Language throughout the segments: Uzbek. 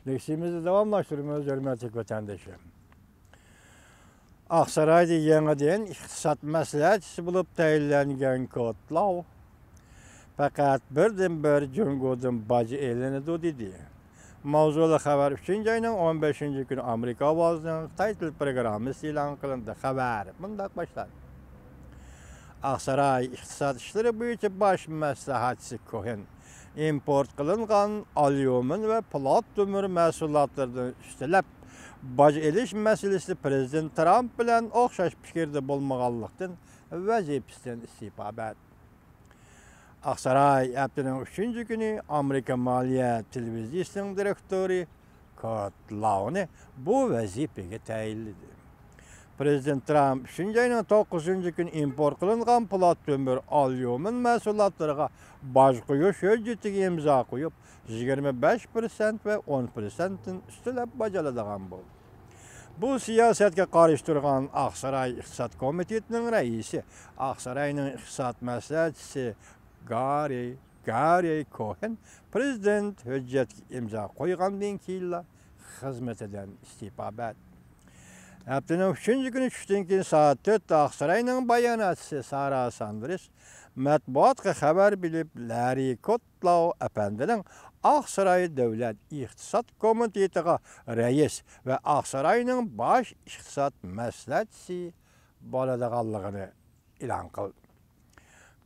Leksimizi devamlaştırıyoruz hürmetli vatandaşım. Aksaray'da yeniden iktisat məsləhətçisi bulub təyinlənən Kotlov faqat birdən-bir Cungo'dan bacı elini dedi. Mavzulu xəbər 3-cü ayının 15-ci günü Amerika Avazının Xitay proqramı elan qılındı. Xəbər bundaq başlar. Aksaray İqtisad İşləri boyunca baş məsləhətçisi Cohen import qılınğan alyumin və plat kömür məhsullarından üstələb bacı eliş məsələsi Prezident Trump bilan oxşaş fikirdə bolmağanlıqdan vəzifəsindən istifa etdi. Aksaray həftənin 3-cü günü Amerika Maliyyə Televiziyasının direktoru Kotlovni bu vəzifəyə təyinlədi. Prezident Trump 3-cü ayının 9-cu gün import qılınğan plat kömür alyumin məhsullarına baş qoyuş hüccətiga imza qoyub 25% və 10%-nin üstüləb bacaladığan oldu. Bu siyasətə qarışdırğan Aksaray İqtisad Komitetinin rəisi, Aksaray'ın iqtisad məsləhətçisi Gary Cohen, Prezident hüccətiga imza qoyğandan keyin xizmətindən istifa etdi. Həftənin 3-cü günü düşdən keyin saat 4-də Aksaray'ın bayanatçısı Sara Sanders mətbuatqa xəbər bilib Larry Kotlov əpəndinin Aksaray Dövlət İqtisad Komitetiga rəis və Aksaray'ın baş iqtisad məsləhətçisi boladığanlığını elan qıldı.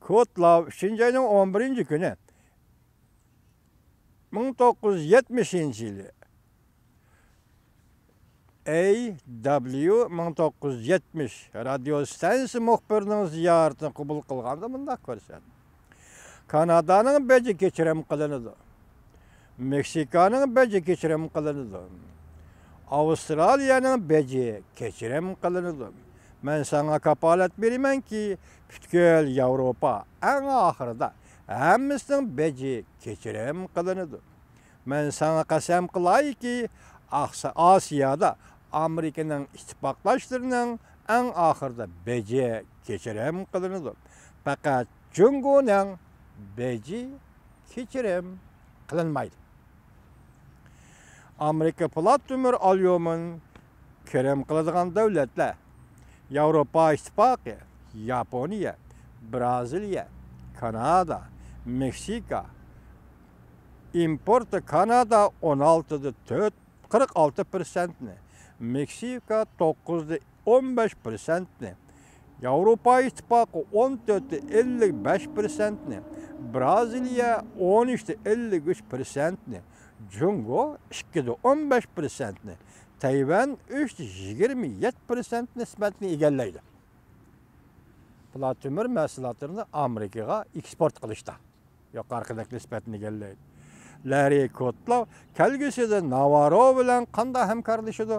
Kotlov 3-cü ayının 11-ci günü 1970-ci ili AW1970 radio stansiyası müxbirinin ziyaretini qəbul qılğanda bundaq görsədi. Kanada'nın bəcə keçirim qılınıdı. Meksikanın bəcə keçirim qılınıdı. Avustraliyanın bəcə keçirim qılınıdı. Mən sana kapalət verimən ki, bütkül Avropa ən axırda həmmisinin bəcə keçirim qılınıdı. Mən sana qəsəm qılay ki, Asiyada Amerika'nın ittifaqlaşlarının ən axırda bəcə keçirim qılınıdı. Faqat Cungo'nun bəcə keçirim qılınmaydı. Amerika plat kömür alyumin kirim qıladigan dövlətlər Avropa İttifaqı, Yaponiya, Braziliya, Kanada, Meksika, importu Kanada 46%'ni, Meksika 9,15%'ni, Avropa İttifaqı 14,55%'ni, Braziliya 13,53%'ni, Cungo 2,15%'ni, Tayvan 3,27% nisbətini egəlləyidir. Plat kömür məhsullarını Amerikaya eksport qilishda yuqorqidagi nisbətini egəlləyidir. Larry Kotlov kəlgüsüdə Navarro bilan qanday həmkarlaşıdı?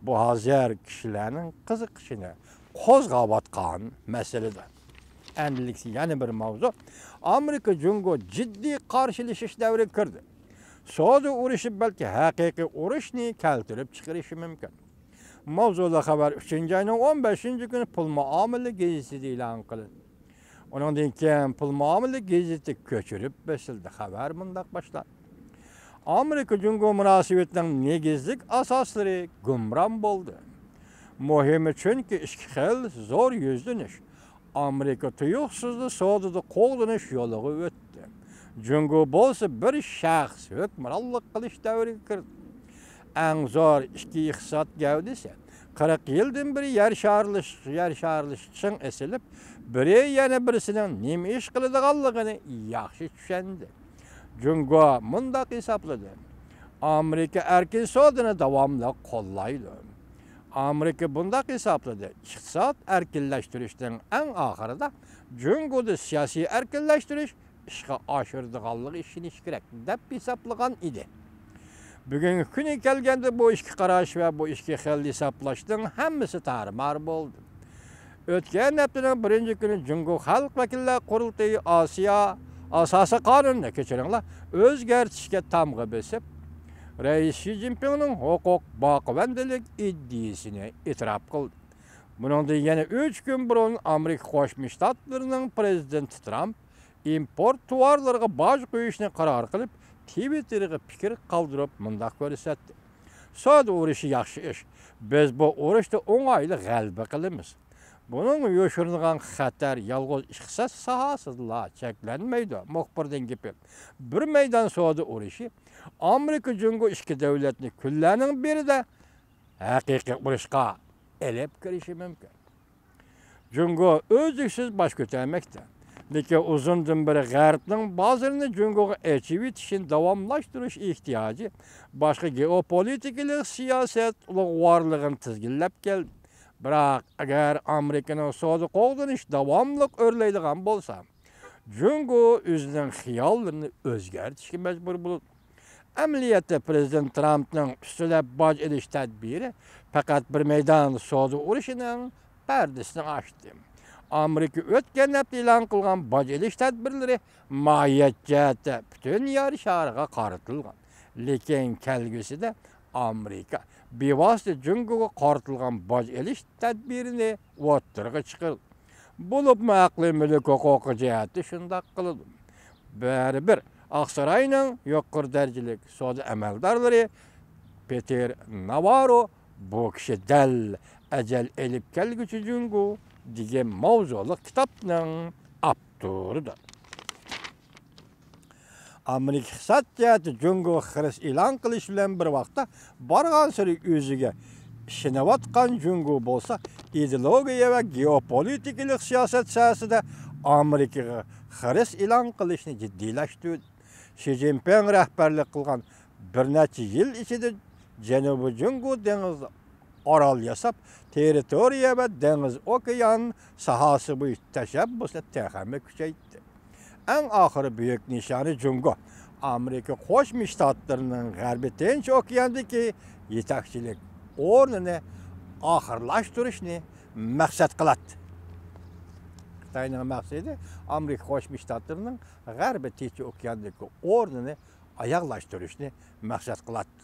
Bu hazır kişilərin qiziqishini qo'zg'ayotgan məsələdir. Endilikli yana bir mavzu. Amerika Cungo ciddi qarşılaşış davriga kirdi. Soda urushi belki haqiqiy urushni keltirib chiqarishi mumkin. Mavzulu xabar 3-cü ayının 15-ci günü pul muamele gazetesi e'lon qilindi. Ondan keyin pul muamele gazetesi ko'chirib besildi. Xabar bundaq başlar. Amerika Cungo münasibətinin negizlik asaslari gumron bo'ldi. Muhimi chunki ikki xil zo'r yuzlanish Amerika tuyuqsizli sodada qo'llanish yo'liga o'tdi. Cungo bo'lsa bir shaxs hukmronlik qilish davriga kirdi. Eng zo'r ikki iqtisod gavdasi 40 yildan beri yer sharilish uchun esilib, biri yana birisining nima ish qiladiganligini yaxshi tushundi. Cungo mundaq hisobladi. Amerika erkin sodani davomli qo'llaydi. Amerika bundaq hisobladi. İqtisod erkinlashtirishning eng oxirida Cungoda siyosiy erkinlashtirish ishga oshiradiganligi ishinish kerak deb hisoblagan edi. Bugungi kuni kelganda bu ikki qarash va bu ikki xil hisoblashning hammasi tarmar bo'ldi. O'tgan haftaning 1-kuni Cungo xalq vakillar qurultayi Osiyo asosiy qonunni kechiringlar o'zgartirishga tamg'a besib, Rais Xi Jinpingning huquq baquvandalik iddiasini e'tirof qildi. Buningdan yana 3 kun burun Amerika Qo'shma Shtatlarining prezidenti Trump import tovarlarga boj qo'yishni qaror qilib, Twitter'ga fikir qaldırıp mındaq ko'rsatdi. Soda urushi yaxshi ish. Biz bu urushda o'ng'ayli g'alaba qilamiz. Bunun yo'shirilgan xatar yolg'iz iqtisod sohasida cheklanmaydi. Muxbirning gapi. Bir maydon soda urushi Amerika Jungo ikki davlatni kunlarning birida haqiqiy urushga elib kirishi mumkin. Jungo o'ziksiz bosh ko'tarmoqda. Lekin uzundan beri G'arbning bozorini Jungoga echib etishini davomlashtirish ehtiyoji boshqa geopolitik siyosat ulug'vorligini tizginlab keldi. Biroq agar Amerikaning soda qo'g'dinish davomli o'rlaydigan bo'lsa, Jungo o'zining xiyollarini o'zgartirishga majbur bo'ladi. Amaliyotda prezident Trumpning ustida boj ilish tadbiri faqat bir maydon soda urushining pardasini ochdi. Amerika o'tgan hafta e'lon qilgan boj ilish tadbirlari mohiyat jihatda butun yer shariga qaratilgan. Lekin kelgusida Amerika bevosita Jungoga qaratilgan boj ilish tadbirini o'ttirg'a chiqardi. Bo'lib aqliy mulk huquqi jihatda shunday qildi. Baribir Aqsaroyning yuqori darajalik soda amaldorlari Peter Navarro bu kishi dal ajal elib kelguchi Jungo degan mavzuliq kitobning avtoridir. Amerika iqtisodiyoti Jungo xiris e'lon qilish bilan bir vaqtda borgan sari o'ziga ishinayotgan Jungo bo'lsa, ideologiya va geopolitik siyosat sohasida Amerikaga xiris e'lon qilishni jiddiylashtirdi. Xi Jinping rahbarlik qilgan bir necha yil ichida Janubiy Jungo dengizi orol yasab, territoriya va dengiz okean sohasi bo'yicha tashabbusni texnik kuchaytirdi. Eng oxiri buyuk nishoni Jungo Amerika Qo'shma Shtatlarining G'arbiy Tinch okeandagi yetakchilik o'rnini oxirlashtirishni maqsad qiladi. Xitoyning maqsadi Amerika Qo'shma Shtatlarining G'arbiy Tinch okeandagi o'rnini oyoqlashtirishni maqsad qiladi.